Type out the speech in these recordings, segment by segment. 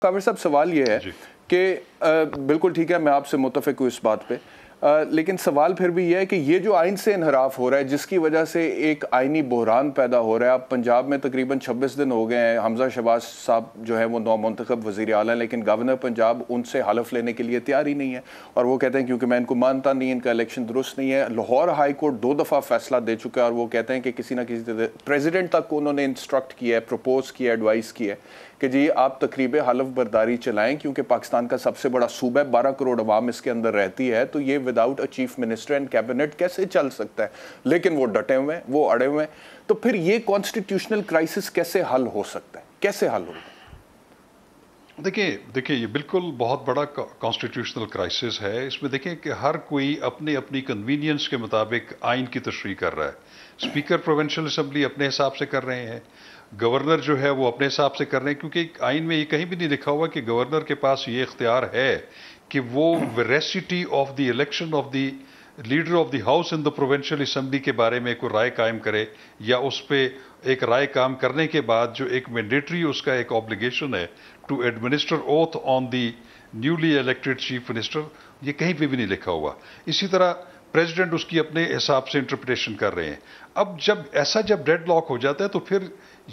کاوڑ صاحب سوال یہ ہے کہ بالکل ٹھیک ہے، میں آپ سے متفق ہوں اس بات پہ، لیکن سوال پھر بھی یہ ہے کہ یہ جو آئین سے انحراف ہو رہا ہے جس کی وجہ سے ایک آئینی بحران پیدا ہو رہا ہے. اب پنجاب میں تقریباً 26 دن ہو گئے ہیں، حمزہ شہباز صاحب جو ہے وہ نومنتخب وزیر اعلیٰ ہیں، لیکن گورنر پنجاب ان سے حلف لینے کے لیے تیار ہی نہیں ہے، اور وہ کہتے ہیں کیونکہ میں ان کو مانتا نہیں، ان کا الیکشن درست نہیں ہے. لاہور ہائی کورٹ 2 دفعہ فیصلہ دے چکا ہے، اور وہ کہتے ہیں کہ کسی نہ کسی پریزیڈنٹ تک کو انہوں نے انسٹرکٹ کیا ہے، پروپوز کیا ہے، ایڈوائز کیا ہے کہ جی آپ تقریب حلف برداری چلائیں، کیونکہ پاکستان کا سب سے بڑا صوبہ ہے، 12 کروڑ عوام اس کے اندر رہتی ہے، تو یہ without a chief minister and cabinet کیسے چل سکتا ہے. لیکن وہ ڈٹے ہوئے ہیں، وہ اڑے ہوئے ہیں. تو پھر یہ کانسٹیٹیوشنل کرائسس کیسے حل ہو سکتا ہے، کیسے حل ہوگا؟ دیکھیں یہ بالکل بہت بڑا کانسٹیٹیوشنل کرائسس ہے. اس میں دیکھیں کہ ہر کوئی اپنی کنوینئنس کے مطابق آئین کی تشریح کر رہا ہے. اسپیکر پروونشل اسمبلی اپنے حساب سے کر رہے ہیں، گورنر جو ہے وہ اپنے حساب سے کر رہے ہیں، کیونکہ آئین میں یہ کہیں بھی نہیں لکھا ہوا کہ گورنر کے پاس یہ اختیار ہے کہ وہ veracity of the election of the leader of the house in the provincial assembly کے بارے میں کوئی رائے قائم کرے، یا اس پہ ایک رائے قائم کرنے کے بعد جو ایک مینڈیٹری اس کا ایک آبلیگیشن ہے to administer oath on the newly elected chief minister, یہ کہیں پہ بھی نہیں لکھا ہوا. اسی طرح پریزیڈنٹ اس کی اپنے حساب سے انٹرپریٹیشن کر رہے ہیں. اب جب ڈیڈ لاک ہو جاتا ہے تو پھر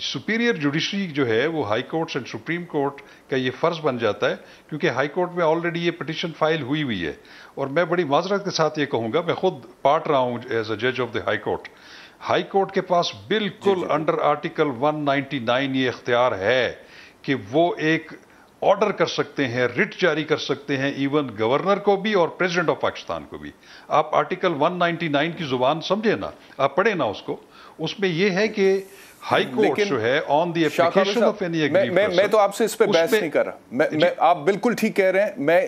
سپیریئر جوڈیشری جو ہے وہ high courts and supreme court کا یہ فرض بن جاتا ہے، کیونکہ ہائی کورٹ میں آلریڈی یہ پٹیشن فائل ہوئی ہے. اور میں بڑی معذرت کے ساتھ یہ کہوں گا، میں خود پارٹ رہا ہوں ایز اے جج of the high court. High court کے پاس بالکل انڈر آرٹیکل 199 یہ اختیار ہے کہ وہ ایک آرڈر کر سکتے ہیں، رٹ جاری کر سکتے ہیں، ایون گورنر کو بھی اور پریزیڈنٹ آف پاکستان کو بھی. آپ آرٹیکل 199 کی زبان سمجھے نا، آپ پڑھیں نا اس کو. اس میں یہ ہے کہ ہائی کورٹ جو ہے on the application of any aggrieved person. میں تو آپ سے اس پہ بحث نہیں کر رہا، آپ بالکل ٹھیک کہہ رہے ہیں، میں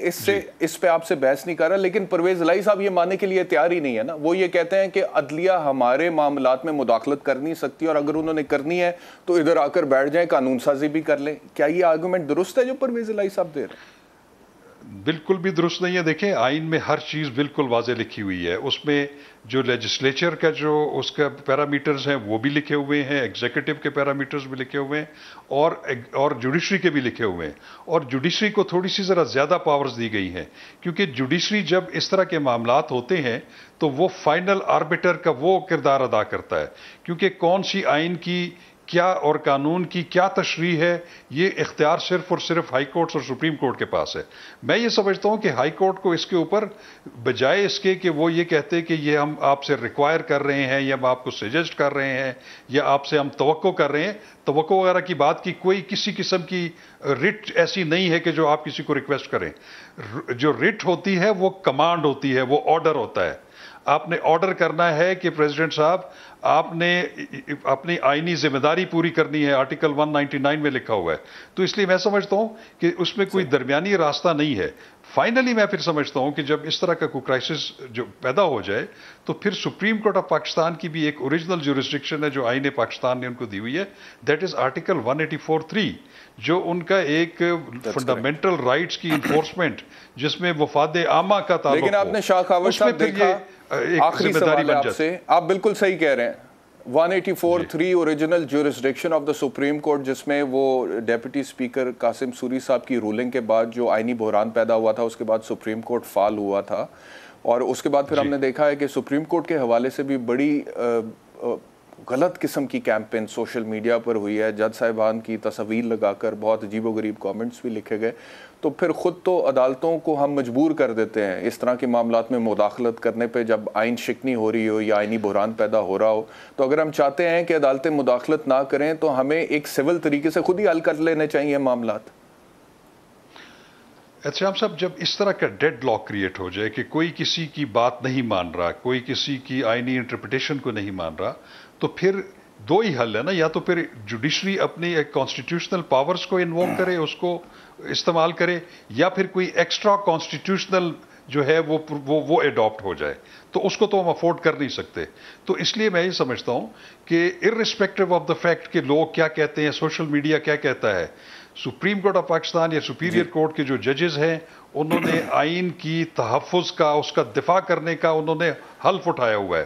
اس پہ آپ سے بحث نہیں کر رہا، لیکن پرویز الہی صاحب یہ ماننے کے لیے تیار ہی نہیں ہے نا. وہ یہ کہتے ہیں کہ عدلیہ ہمارے معاملات میں مداخلت کر نہیں سکتی، اور اگر انہوں نے کرنی ہے تو ادھر آ کر بیٹھ جائیں، قانون سازی بھی کر لیں. کیا یہ آرگومنٹ درست ہے جو پرویز الہی صاحب دے رہے ہیں؟ بالکل بھی درست نہیں ہے. دیکھیں آئین میں ہر چیز بالکل واضح لکھی ہوئی ہے. اس میں جو لیجسلیچر کا جو اس کا پیرامیٹرز ہیں وہ بھی لکھے ہوئے ہیں، ایگزیکٹو کے پیرامیٹرز بھی لکھے ہوئے ہیں، اور جوڈیشری کے بھی لکھے ہوئے ہیں. اور جوڈیشری کو تھوڑی سی ذرا زیادہ پاورز دی گئی ہیں، کیونکہ جوڈیشری جب اس طرح کے معاملات ہوتے ہیں تو وہ فائنل آربیٹر کا وہ کردار ادا کرتا ہے، کیونکہ کون سی آئین کی کیا اور قانون کی کیا تشریح ہے، یہ اختیار صرف اور صرف ہائی کورٹس اور سپریم کورٹ کے پاس ہے. میں یہ سمجھتا ہوں کہ ہائی کورٹ کو اس کے اوپر بجائے اس کے کہ وہ یہ کہتے کہ یہ ہم آپ سے ریکوائر کر رہے ہیں، یا ہم آپ کو سجیسٹ کر رہے ہیں، یا آپ سے ہم توقع کر رہے ہیں، توقع وغیرہ کی بات کی کوئی کسی قسم کی رٹ ایسی نہیں ہے کہ جو آپ کسی کو ریکویسٹ کریں. جو رٹ ہوتی ہے وہ کمانڈ ہوتی ہے، وہ آرڈر ہوتا ہے. آپ نے آرڈر کرنا ہے کہ پریزیڈنٹ صاحب آپ نے اپنی آئینی ذمہ داری پوری کرنی ہے، آرٹیکل 199 میں لکھا ہوا ہے. تو اس لیے میں سمجھتا ہوں کہ اس میں کوئی درمیانی راستہ نہیں ہے. فائنلی میں پھر سمجھتا ہوں کہ جب اس طرح کا کوئی کرائسس جو پیدا ہو جائے تو پھر سپریم کورٹ آف پاکستان کی بھی ایک اوریجنل جورسڈکشن ہے جو آئین پاکستان نے ان کو دی ہوئی ہے، دیٹ از آرٹیکل 184(3), جو ان کا ایک فنڈامنٹل رائٹس کی انفورسمنٹ جس میں وفاد عامہ کا تعلق ہو. لیکن آپ نے شاہ کاوڑ صاحب دیکھا، آخری سوال ہے آپ سے، آپ بالکل صحیح کہہ رہے ہیں. 184(3) original jurisdiction of the supreme court, جس میں وہ ڈیپٹی اسپیکر قاسم سوری صاحب کی رولنگ کے بعد جو آئینی بحران پیدا ہوا تھا، اس کے بعد سپریم کورٹ فعال ہوا تھا، اور اس کے بعد پھر ہم نے دیکھا ہے کہ سپریم کورٹ کے حوالے سے بھی بڑی غلط قسم کی کیمپین سوشل میڈیا پر ہوئی ہے. جج صاحبان کی تصاویر لگا کر بہت عجیب و غریب کامنٹس بھی لکھے گئے. تو پھر خود تو عدالتوں کو ہم مجبور کر دیتے ہیں اس طرح کے معاملات میں مداخلت کرنے پہ جب آئین شکنی ہو رہی ہو یا آئینی بحران پیدا ہو رہا ہو. تو اگر ہم چاہتے ہیں کہ عدالتیں مداخلت نہ کریں تو ہمیں ایک سول طریقے سے خود ہی حل کر لینے چاہیے معاملات. احتشام صاحب، جب اس طرح کا ڈیڈ لاک کریٹ ہو جائے کہ کوئی کسی کی بات نہیں مان رہا، کوئی کسی کی آئینی انٹرپریٹیشن کو نہیں مان رہا، تو پھر دو ہی حل ہے نا. یا تو پھر جوڈیشری اپنی ایک کانسٹیٹیوشنل پاورز کو انووک کرے، اس کو استعمال کرے، یا پھر کوئی ایکسٹرا کانسٹیٹیوشنل جو ہے وہ ایڈاپٹ ہو جائے. تو اس کو تو ہم افورڈ کر نہیں سکتے. تو اس لیے میں یہ سمجھتا ہوں کہ ارسپیکٹو آف دا فیکٹ کہ لوگ کیا کہتے ہیں، سوشل میڈیا کیا کہتا ہے، سپریم کورٹ آف پاکستان یا سپیریئر کورٹ کے جو ججز ہیں انہوں نے آئین کی تحفظ کا، اس کا دفاع کرنے کا انہوں نے حلف اٹھایا ہوا ہے.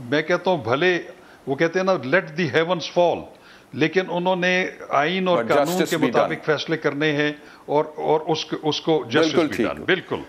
میں کہتا ہوں بھلے وہ کہتے ہیں نا لیٹ دی ہیونز فال، لیکن انہوں نے آئین اور قانون کے مطابق فیصلے کرنے ہیں اور اس کو جسٹس بھی ڈن. بالکل